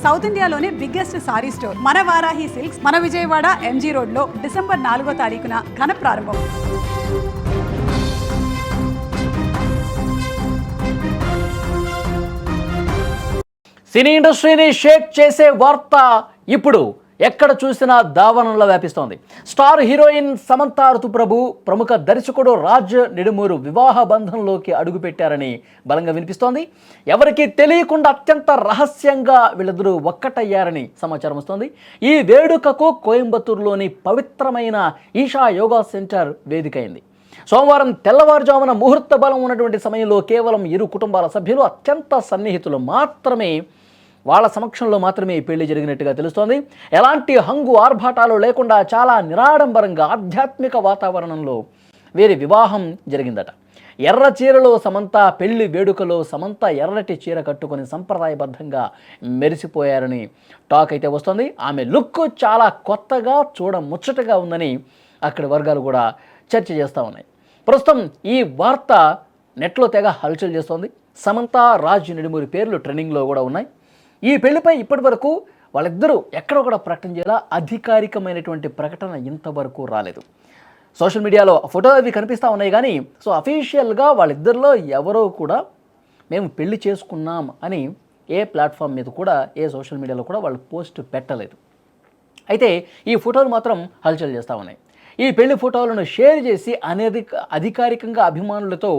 South ఇండియాలోనే biggest sorry store మన Varahi silks మన విజయవాడ ఎంజీ రోడ్ లో డిసెంబర్ 4వ తారీఖున ఘన ప్రారంభం. సినీ ఇండస్ట్రీని షేక్ చేసే వార్త ఇప్పుడు ఎక్కడ చూసినా దావానంలో వ్యాపిస్తోంది. స్టార్ హీరోయిన్ సమంత ఋతుప్రభు ప్రముఖ దర్శకుడు రాజ్ నిడుమూరు వివాహ బంధంలోకి అడుగుపెట్టారని బలంగా వినిపిస్తోంది. ఎవరికీ తెలియకుండా అత్యంత రహస్యంగా వీళ్ళిద్దరూ ఒక్కటయ్యారని సమాచారం వస్తోంది. ఈ వేడుకకు కోయంబత్తూరులోని పవిత్రమైన ఈషా యోగా సెంటర్ వేదికైంది. సోమవారం తెల్లవారుజామున ముహూర్త బలం ఉన్నటువంటి సమయంలో కేవలం ఇరు కుటుంబాల సభ్యులు అత్యంత సన్నిహితులు మాత్రమే వాళ్ళ సమక్షంలో మాత్రమే ఈ పెళ్లి జరిగినట్టుగా తెలుస్తోంది. ఎలాంటి హంగు ఆర్భాటాలు లేకుండా చాలా నిరాడంబరంగా ఆధ్యాత్మిక వాతావరణంలో వీరి వివాహం జరిగిందట. ఎర్ర చీరలో సమంత పెళ్లి వేడుకలో సమంత ఎర్రటి చీర కట్టుకొని సంప్రదాయబద్ధంగా మెరిసిపోయారని టాక్ అయితే వస్తుంది. ఆమె లుక్ చాలా కొత్తగా ముచ్చటగా ఉందని అక్కడి వర్గాలు కూడా చర్చ చేస్తూ ఉన్నాయి. ప్రస్తుతం ఈ వార్త నెట్లో తెగ హల్చల్ చేస్తోంది. సమంత రాజ్ నిడుమూరి పేర్లు ట్రెండింగ్లో కూడా ఉన్నాయి. ఈ పెళ్లిపై ఇప్పటి వరకు వాళ్ళిద్దరూ ఎక్కడ కూడా ప్రకటన చేయాలా అధికారికమైనటువంటి ప్రకటన ఇంతవరకు రాలేదు. సోషల్ మీడియాలో ఫోటోలు అవి కనిపిస్తూ ఉన్నాయి కానీ అఫీషియల్గా వాళ్ళిద్దరిలో ఎవరో కూడా మేము పెళ్లి చేసుకున్నాం అని ఏ ప్లాట్ఫామ్ మీద కూడా ఏ సోషల్ మీడియాలో కూడా వాళ్ళు పోస్ట్ పెట్టలేదు. అయితే ఈ ఫోటోలు మాత్రం హల్చల్ చేస్తూ ఉన్నాయి. ఈ పెళ్లి ఫోటోలను షేర్ చేసి అధికారికంగా అభిమానులతో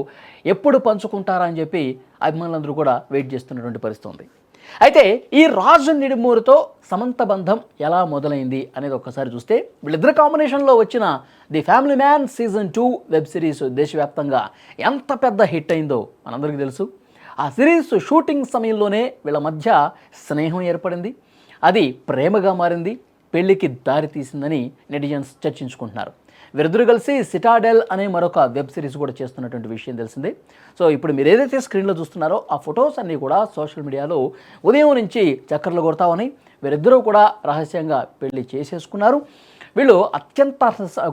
ఎప్పుడు పంచుకుంటారా అని చెప్పి అభిమానులందరూ కూడా వెయిట్ చేస్తున్నటువంటి పరిస్థితి ఉంది. అయితే ఈ రాజు నిడుమూరుతో సమంత బంధం ఎలా మొదలైంది అనేది ఒక్కసారి చూస్తే వీళ్ళిద్దరు కాంబినేషన్లో వచ్చిన the family man season 2 web series దేశవ్యాప్తంగా ఎంత పెద్ద హిట్ అయిందో మనందరికీ తెలుసు. ఆ సిరీస్ షూటింగ్ సమయంలోనే వీళ్ళ మధ్య స్నేహం ఏర్పడింది. అది ప్రేమగా మారింది, పెళ్లికి దారి తీసిందని నెటిజన్స్ చర్చించుకుంటున్నారు. వీరిద్దరు కలిసి సిటాడెల్ అనే మరొక వెబ్ సిరీస్ కూడా చేస్తున్నటువంటి విషయం తెలిసిందే. ఇప్పుడు మీరు ఏదైతే స్క్రీన్లో చూస్తున్నారో ఆ ఫొటోస్ అన్నీ కూడా సోషల్ మీడియాలో ఉదయం నుంచి చక్కర్లు కొడతామని వీరిద్దరూ కూడా రహస్యంగా పెళ్లి చేసేసుకున్నారు. వీళ్ళు అత్యంత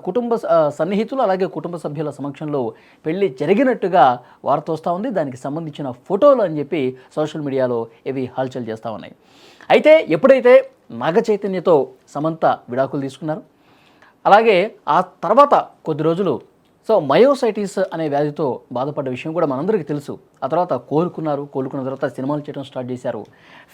కుటుంబ సన్నిహితులు అలాగే కుటుంబ సభ్యుల సమక్షంలో పెళ్లి జరిగినట్టుగా వార్త వస్తూ ఉంది. దానికి సంబంధించిన ఫోటోలు అని చెప్పి సోషల్ మీడియాలో ఇవి హల్చల్ చేస్తూ ఉన్నాయి. అయితే ఎప్పుడైతే నాగ చైతన్యతో సమంత విడాకులు తీసుకున్నారు, అలాగే ఆ తర్వాత కొద్ది రోజులు మయోసైటిస్ అనే వ్యాధితో బాధపడ్డ విషయం కూడా మనందరికీ తెలుసు. ఆ తర్వాత కోలుకున్న తర్వాత సినిమాలు చేయడం స్టార్ట్ చేశారు.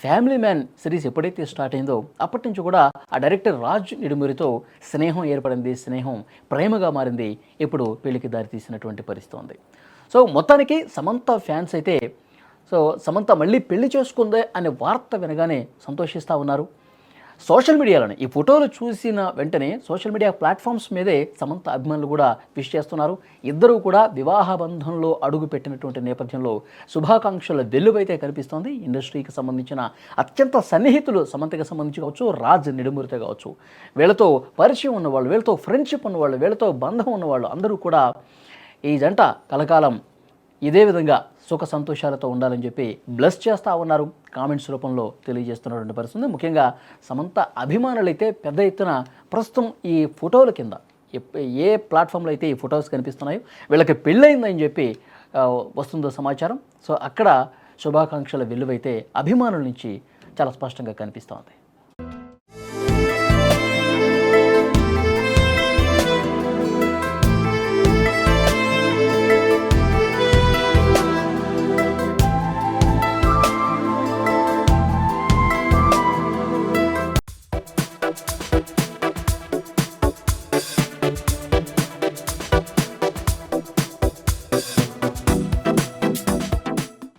ఫ్యామిలీ మ్యాన్ సిరీస్ ఎప్పుడైతే స్టార్ట్ అయిందో అప్పటి నుంచి కూడా ఆ డైరెక్టర్ రాజ్ నిడుమూరితో స్నేహం ఏర్పడింది, స్నేహం ప్రేమగా మారింది. ఇప్పుడు పెళ్లికి దారి తీసినటువంటి పరిస్థితి ఉంది. మొత్తానికి సమంత ఫ్యాన్స్ అయితే సమంత మళ్ళీ పెళ్లి చేసుకుందే అనే వార్త వినగానే సంతోషిస్తూ ఉన్నారు. సోషల్ మీడియాలోనే ఈ ఫోటోలు చూసిన వెంటనే సోషల్ మీడియా ప్లాట్ఫామ్స్ మీదే సమంత అభిమానులు కూడా విష్ చేస్తున్నారు. ఇద్దరూ కూడా వివాహ బంధంలో అడుగు పెట్టినటువంటి నేపథ్యంలో శుభాకాంక్షల వెల్లువైతే కనిపిస్తోంది. ఇండస్ట్రీకి సంబంధించిన అత్యంత సన్నిహితులు సమంతకి సంబంధించి కావచ్చు, రాజ్ నిడుమూరితో కావచ్చు, వీళ్ళతో పరిచయం ఉన్నవాళ్ళు, వీళ్ళతో ఫ్రెండ్షిప్ ఉన్నవాళ్ళు, వీళ్ళతో బంధం ఉన్నవాళ్ళు అందరూ కూడా ఈ జంట కలకాలం ఇదే విధంగా సుఖ సంతోషాలతో ఉండాలని చెప్పి బ్లెస్ చేస్తూ ఉన్నారు. కామెంట్స్ రూపంలో తెలియజేస్తున్నటువంటి పరిస్థితి. ముఖ్యంగా సమంత అభిమానులైతే పెద్ద ఎత్తున ప్రస్తుతం ఈ ఫోటోల కింద ఏ ప్లాట్ఫామ్లో అయితే ఈ ఫొటోస్ కనిపిస్తున్నాయో వీళ్ళకి పెళ్ళయిందని చెప్పి వస్తుందో సమాచారం. అక్కడ శుభాకాంక్షల వెల్లువైతే అభిమానుల నుంచి చాలా స్పష్టంగా కనిపిస్తోంది.